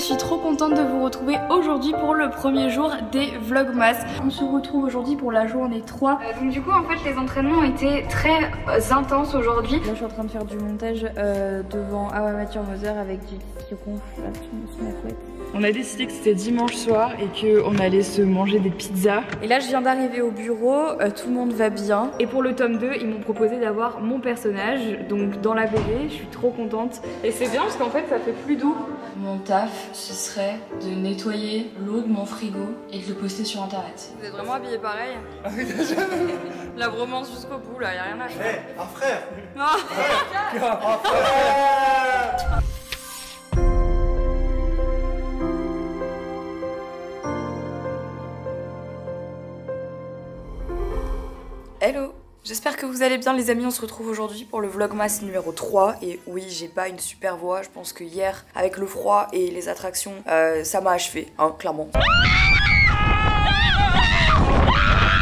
suis trop contente de vous retrouver aujourd'hui pour le premier jour des Vlogmas. On se retrouve aujourd'hui pour la journée 3. Donc du coup en fait les entraînements ont été très intenses aujourd'hui. Là je suis en train de faire du montage devant How I Met Your Mother avec du qui ronfle là sur ma couette. On a décidé que c'était dimanche soir et qu'on allait se manger des pizzas. Et là je viens d'arriver au bureau, tout le monde va bien. Et pour le tome 2, ils m'ont proposé d'avoir mon personnage, donc dans la BD, je suis trop contente. Et c'est bien parce qu'en fait ça fait plus doux. Mon taf, ce serait de nettoyer l'eau de mon frigo et de le poster sur internet. Vous êtes vraiment habillés pareil? La bromance jusqu'au bout là, y'a rien à faire. Hey, un frère. Non. Un frère. Hello, j'espère que vous allez bien les amis, on se retrouve aujourd'hui pour le Vlogmas numéro 3 et oui j'ai pas une super voix, je pense que hier avec le froid et les attractions ça m'a achevé, hein, clairement.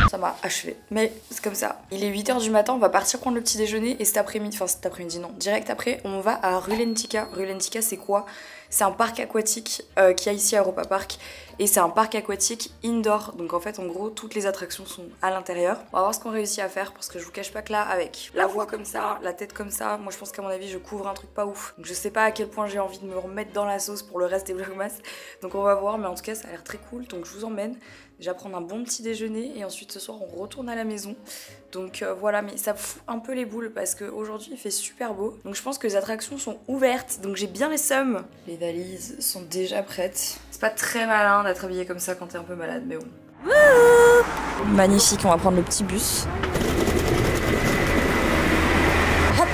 Ça m'a achevé, mais c'est comme ça. Il est 8 h du matin, on va partir prendre le petit déjeuner et cet après-midi non, direct après on va à Rulentica. Rulentica c'est quoi? C'est un parc aquatique qu'il y a ici à Europa Park et c'est un parc aquatique indoor. Donc en fait en gros toutes les attractions sont à l'intérieur. On va voir ce qu'on réussit à faire parce que je vous cache pas que là avec la voix comme ça, la tête comme ça, moi je pense qu'à mon avis je couvre un truc pas ouf. Donc je sais pas à quel point j'ai envie de me remettre dans la sauce pour le reste des vlogmas. Donc on va voir, mais en tout cas ça a l'air très cool donc je vous emmène. Déjà prendre un bon petit déjeuner et ensuite ce soir on retourne à la maison. Donc voilà, mais ça fout un peu les boules parce qu'aujourd'hui il fait super beau. Donc je pense que les attractions sont ouvertes, donc j'ai bien les seums. Les valises sont déjà prêtes. C'est pas très malin d'être habillé comme ça quand t'es un peu malade, mais bon. Wouh, magnifique, on va prendre le petit bus. Hop.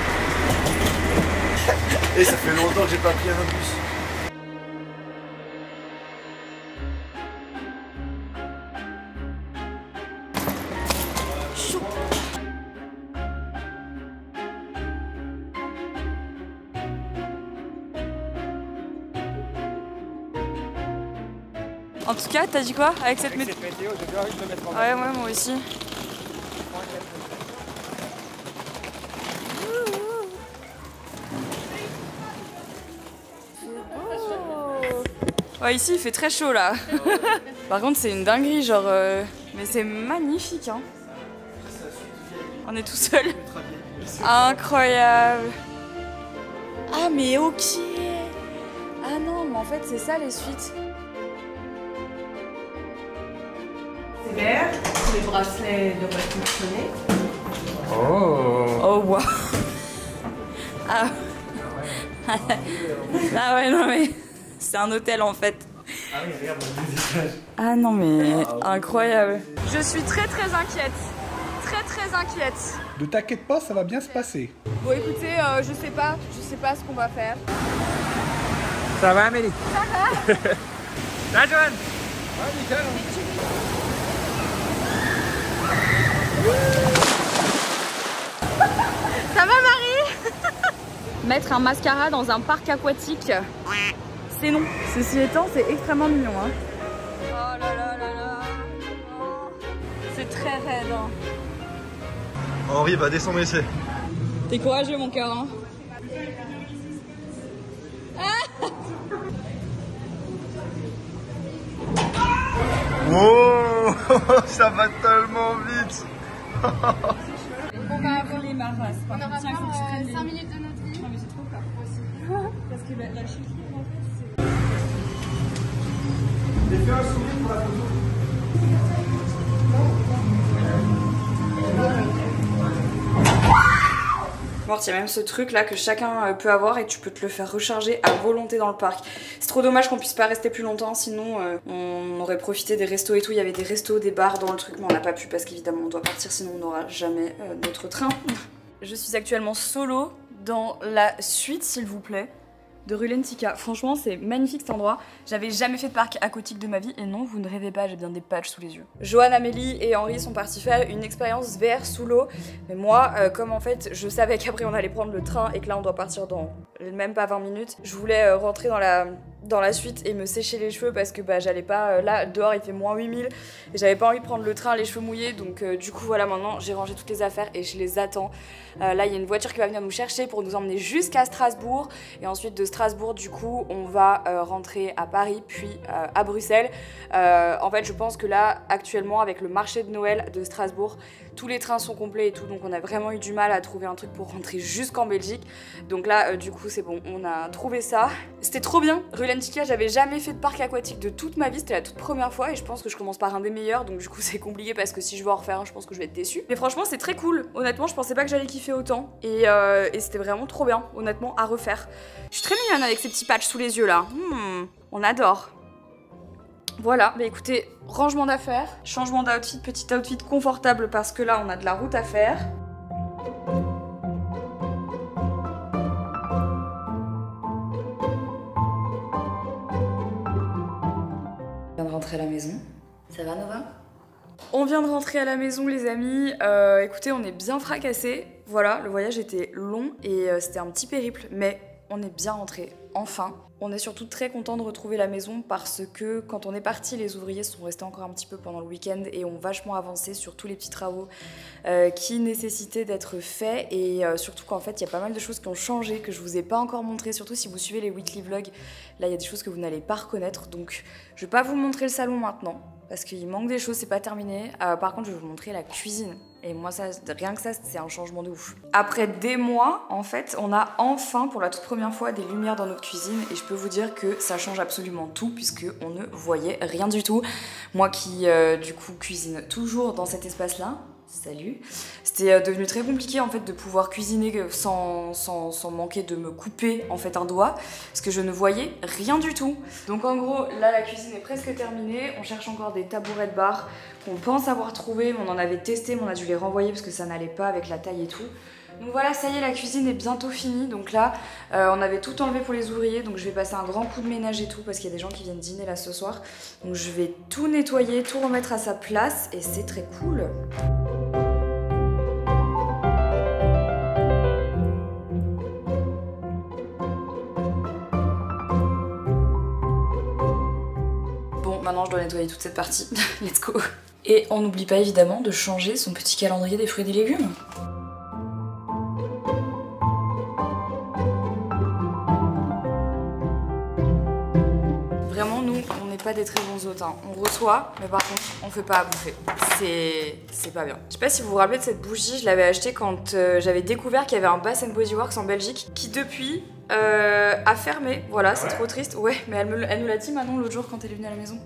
Et ça fait longtemps que j'ai pas pris un bus. En tout cas, t'as dit quoi avec cette météo? J'ai bien envie de me mettre en ouais, moi aussi. Ouais, ici il fait très chaud là. Par contre, c'est une dinguerie, genre. Mais c'est magnifique, hein. On est tout seul. Incroyable. Ah, mais ok. Ah non, mais en fait, c'est ça les suites. C'est vert, les bracelets devraient fonctionner. Oh. Oh wow. Ah. Ah ouais non mais c'est un hôtel en fait. Ah oui regarde les étages. Ah non mais incroyable. Je suis très inquiète. Très inquiète. Ne t'inquiète pas, ça va bien se passer. Bon écoutez, je sais pas ce qu'on va faire. Ça va Amélie? Ça va? Ça Joanne? Ouais nickel. Ça va Marie? Mettre un mascara dans un parc aquatique, c'est non. Ceci étant, c'est extrêmement mignon. Hein. Oh là là là là. Oh. C'est très raide. Hein. Henri va descendre ici. T'es courageux mon cœur. Hein. Wow. Ça va tellement vite. On va rouler ma race. On aura 5 minutes de notre vie. Non mais j'ai trop peur aussi. Parce que la chute en fait c'est... Et fais un sourire pour la photo. Il y a même ce truc là que chacun peut avoir et tu peux te le faire recharger à volonté dans le parc. C'est trop dommage qu'on puisse pas rester plus longtemps, sinon on aurait profité des restos et tout. Il y avait des restos, des bars dans le truc, mais on n'a pas pu parce qu'évidemment on doit partir, sinon on n'aura jamais notre train. Je suis actuellement solo dans la suite, s'il vous plaît, de Rulentica. Franchement, c'est magnifique cet endroit. J'avais jamais fait de parc aquatique de ma vie et non, vous ne rêvez pas, j'ai bien des patchs sous les yeux. Joanne, Amélie et Henri sont partis faire une expérience VR sous l'eau. Mais moi, comme en fait, je savais qu'après on allait prendre le train et que là on doit partir dans même pas 20 minutes, je voulais rentrer dans la suite et me sécher les cheveux parce que bah j'allais pas, là dehors il fait moins 8000 et j'avais pas envie de prendre le train les cheveux mouillés, donc du coup voilà, maintenant j'ai rangé toutes les affaires et je les attends. Là il y a une voiture qui va venir nous chercher pour nous emmener jusqu'à Strasbourg et ensuite de Strasbourg du coup on va rentrer à Paris puis à Bruxelles. En fait je pense que là actuellement avec le marché de Noël de Strasbourg, tous les trains sont complets et tout, donc on a vraiment eu du mal à trouver un truc pour rentrer jusqu'en Belgique. Donc là du coup c'est bon, on a trouvé ça. C'était trop bien. Rulentica, j'avais jamais fait de parc aquatique de toute ma vie, c'était la toute première fois et je pense que je commence par un des meilleurs, donc du coup c'est compliqué parce que si je veux en refaire un, je pense que je vais être déçue. Mais franchement c'est très cool, honnêtement je pensais pas que j'allais kiffer autant et c'était vraiment trop bien, honnêtement à refaire. Je suis très mignonne avec ces petits patchs sous les yeux là, on adore. Voilà, bah écoutez, rangement d'affaires, changement d'outfit, petit outfit confortable parce que là on a de la route à faire. On vient de rentrer à la maison. Ça va Nova? On vient de rentrer à la maison les amis, écoutez on est bien fracassés. Voilà, le voyage était long et c'était un petit périple, mais on est bien rentré, enfin. On est surtout très content de retrouver la maison parce que quand on est parti, les ouvriers sont restés encore un petit peu pendant le week-end et ont vachement avancé sur tous les petits travaux qui nécessitaient d'être faits et surtout qu'en fait il y a pas mal de choses qui ont changé que je vous ai pas encore montré, surtout si vous suivez les weekly vlogs. Là il y a des choses que vous n'allez pas reconnaître, donc je vais pas vous montrer le salon maintenant parce qu'il manque des choses, c'est pas terminé. Par contre je vais vous montrer la cuisine. Et moi, ça, rien que ça, c'est un changement de ouf. Après des mois, en fait, on a enfin, pour la toute première fois, des lumières dans notre cuisine. Et je peux vous dire que ça change absolument tout, puisqu'on ne voyait rien du tout. Moi qui, du coup, cuisine toujours dans cet espace-là. Salut. C'était devenu très compliqué en fait de pouvoir cuisiner sans manquer de me couper en fait un doigt parce que je ne voyais rien du tout. Donc en gros là la cuisine est presque terminée, on cherche encore des tabourets de bar qu'on pense avoir trouvé, mais on en avait testé mais on a dû les renvoyer parce que ça n'allait pas avec la taille et tout. Donc voilà, ça y est, la cuisine est bientôt finie. Donc là, on avait tout enlevé pour les ouvriers. Donc je vais passer un grand coup de ménage et tout parce qu'il y a des gens qui viennent dîner là ce soir. Donc je vais tout nettoyer, tout remettre à sa place et c'est très cool. Maintenant je dois nettoyer toute cette partie, let's go. Et on n'oublie pas évidemment de changer son petit calendrier des fruits et des légumes. Vraiment nous, on n'est pas des très bons hôtes, hein. On reçoit, mais par contre on fait pas à bouffer. C'est pas bien. Je sais pas si vous vous rappelez de cette bougie, je l'avais achetée quand j'avais découvert qu'il y avait un Bath & Body Works en Belgique qui depuis a fermé. Voilà, c'est trop triste. Ouais, mais elle nous l'a dit Manon l'autre jour quand elle est venue à la maison.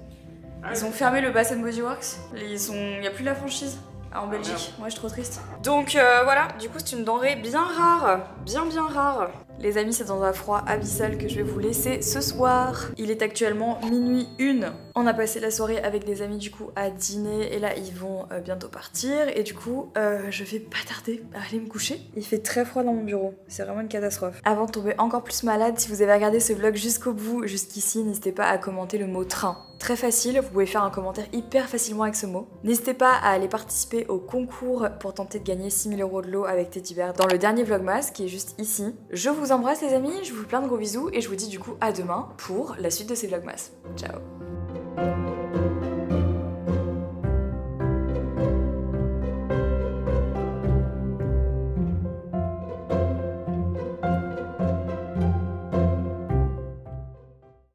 Ils ont fermé le Bath & Body Works. Il n'y a plus la franchise en Belgique. Ouais, je suis trop triste. Donc voilà, du coup c'est une denrée bien rare. Bien rare. Les amis, c'est dans un froid abyssal que je vais vous laisser ce soir. Il est actuellement minuit 1. On a passé la soirée avec des amis du coup à dîner et là ils vont bientôt partir et du coup je vais pas tarder à aller me coucher. Il fait très froid dans mon bureau, c'est vraiment une catastrophe. Avant de tomber encore plus malade, si vous avez regardé ce vlog jusqu'au bout, jusqu'ici, n'hésitez pas à commenter le mot train. Très facile, vous pouvez faire un commentaire hyper facilement avec ce mot. N'hésitez pas à aller participer au concours pour tenter de gagner 6 000 € de lot avec Teddy Bear dans le dernier vlogmas qui est juste ici. Je vous embrasse les amis, je vous fais plein de gros bisous et je vous dis du coup à demain pour la suite de ces vlogmas. Ciao.